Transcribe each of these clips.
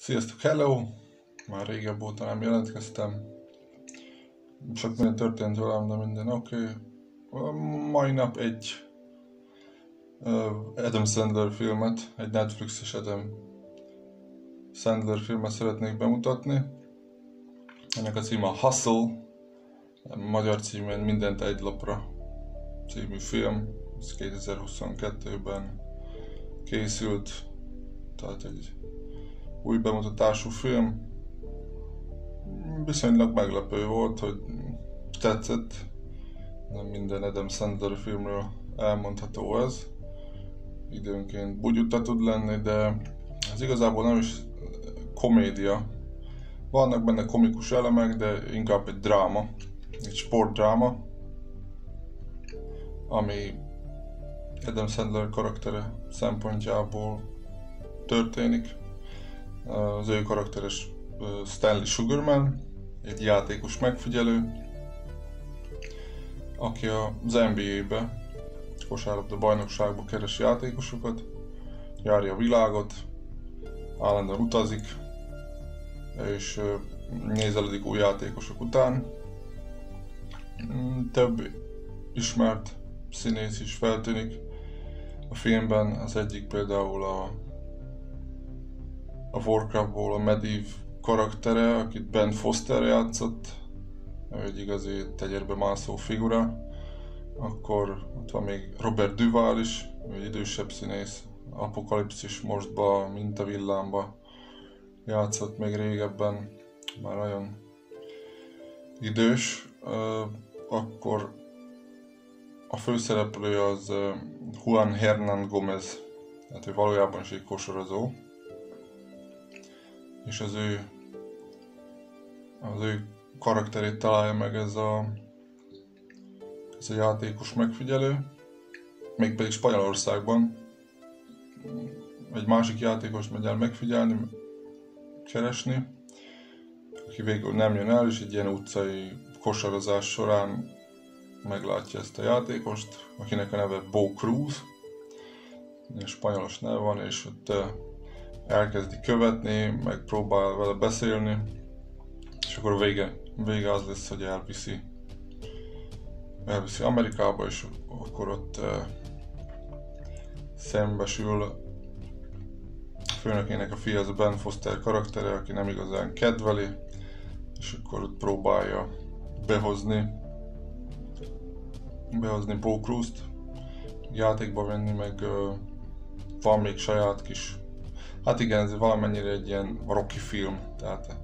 Sziasztok, hello! Már régebb óta nem jelentkeztem. Sok minden történt velem, de minden oké. Mai nap egy Adam Sandler filmet, egy Netflixes Adam Sandler filmet szeretnék bemutatni. Ennek a címe a Hustle, magyar címén Mindent egy lapra című film. Ez 2022-ben készült, tehát egy új bemutatású film. Viszonylag meglepő volt, hogy tetszett. Nem minden Adam Sandler filmről elmondható ez. Időnként bugyuta tud lenni, de ez igazából nem is komédia. Vannak benne komikus elemek, de inkább egy dráma, egy sportdráma, ami Adam Sandler karaktere szempontjából történik. Az ő karakteres Stanley Sugarman, egy játékos megfigyelő, aki az NBA-be, kosárlabda bajnokságba keres játékosokat, járja a világot, állandóan utazik, és nézelődik új játékosok után. Több ismert színész is feltűnik a filmben, az egyik például a Warcraftból a Medivh karaktere, akit Ben Foster játszott, egy igazi tegyérbe mászó figura. Akkor ott van még Robert Duvall is, egy idősebb színész, Apokalipszis mostba, Mintavillámba játszott még régebben, már nagyon idős. Akkor a főszereplő az Juan Hernán Gómez, tehát ő valójában is egy kosarazó, és az ő karakterét találja meg ez a játékos megfigyelő, mégpedig Spanyolországban. Egy másik játékos megy el megfigyelni, keresni, aki végül nem jön el, és egy ilyen utcai kosarazás során meglátja ezt a játékost, akinek a neve Bo Cruz, spanyolos neve van, és ott elkezdi követni, megpróbál vele beszélni, és akkor vége az lesz, hogy elviszi Amerikába, és akkor ott szembesül a főnökének a fia, az a Ben Foster karaktere, aki nem igazán kedveli, és akkor ott próbálja behozni Bo Cruz-t, játékba venni, meg van még saját kis, hát igen, ez valamennyire egy ilyen Rocky film, tehát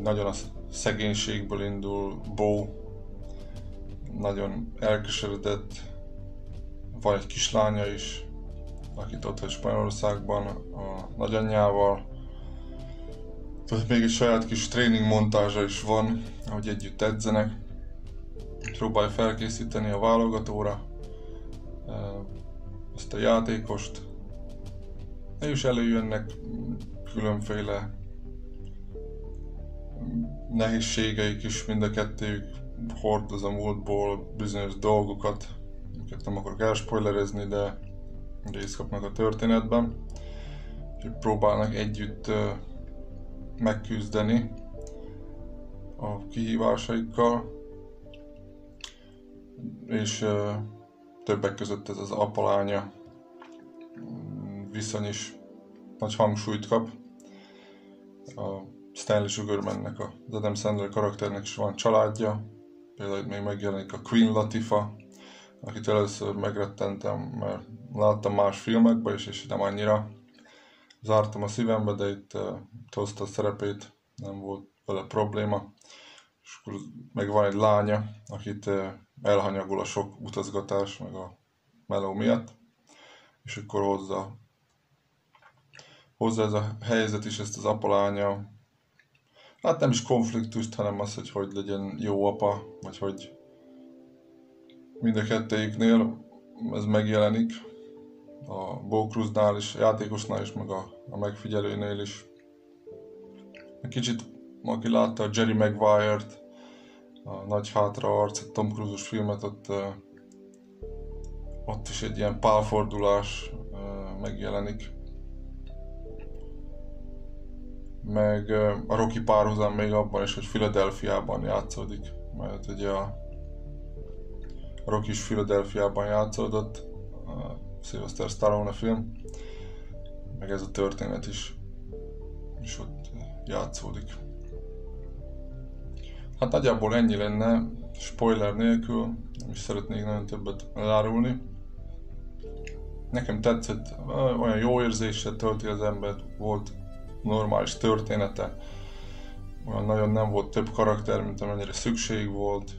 nagyon a szegénységből indul Bo, nagyon elkeseredett, van egy kislánya is, akit ott hagy Spanyolországban a nagyanyjával. Tehát még egy saját kis tréning montázsa is van, ahogy együtt edzenek. Próbálja felkészíteni a válogatóra ezt a játékost. És előjönnek különféle nehézségeik is, mind a kettőjük hordoz a múltból bizonyos dolgokat, amiket nem akarok elspoilerezni, de részt kapnak a történetben, és próbálnak együtt megküzdeni a kihívásaikkal, és többek között ez az apa-lánya viszony is nagy hangsúlyt kap. A Stanley Sugarmannek, az Adam Sandler karakternek is van családja, például még megjelenik a Queen Latifah, akit először megrettentem, mert láttam más filmekben is, és nem annyira zártam a szívembe, de itt hozta a szerepét, nem volt vele probléma. És akkor meg van egy lánya, akit elhanyagol a sok utazgatás, meg a meló miatt, és akkor hozza ez a helyzet is, ezt az apa-lánya, hát nem is konfliktust, hanem az, hogy legyen jó apa, vagy hogy mind a kettejüknél ez megjelenik, a Bo Cruznál is, a játékosnál is, meg a megfigyelőnél is. Egy kicsit, aki látta a Jerry Maguire-t, a nagy hátra arc, a Tom Cruise-os filmet, ott is egy ilyen pálfordulás megjelenik. meg a Rocky párhuzam még abban is, hogy Philadelphiában játszódik, mert ugye a Rocky is Philadelphiában játszódott, a Sylvester Stallone film, meg ez a történet is ott játszódik. Hát nagyjából ennyi lenne, spoiler nélkül, nem is szeretnék nagyon többet elárulni. Nekem tetszett, olyan jó érzéssel tölti az embert, volt normális története, olyan nagyon nem volt több karakter, mint amennyire szükség volt.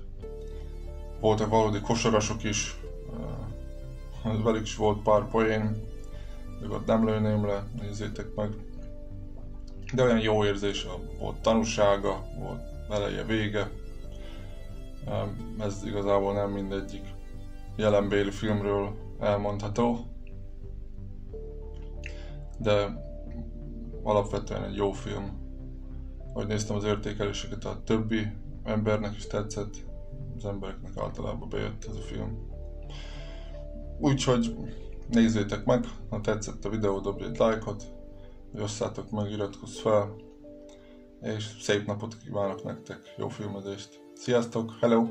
Voltak valódi kosarasok is, velük is volt pár poén, őket nem lőném le, nézzétek meg. De olyan jó érzése volt, tanúsága, volt eleje, vége. Ez igazából nem mindegyik jelenbéli filmről elmondható. De alapvetően egy jó film. Ahogy néztem az értékeléseket, a többi embernek is tetszett, az embereknek általában bejött ez a film. Úgyhogy nézzétek meg, ha tetszett a videó, dobj egy lájkot, osszátok meg, iratkozz fel, és szép napot kívánok nektek, jó filmezést! Sziasztok, hello!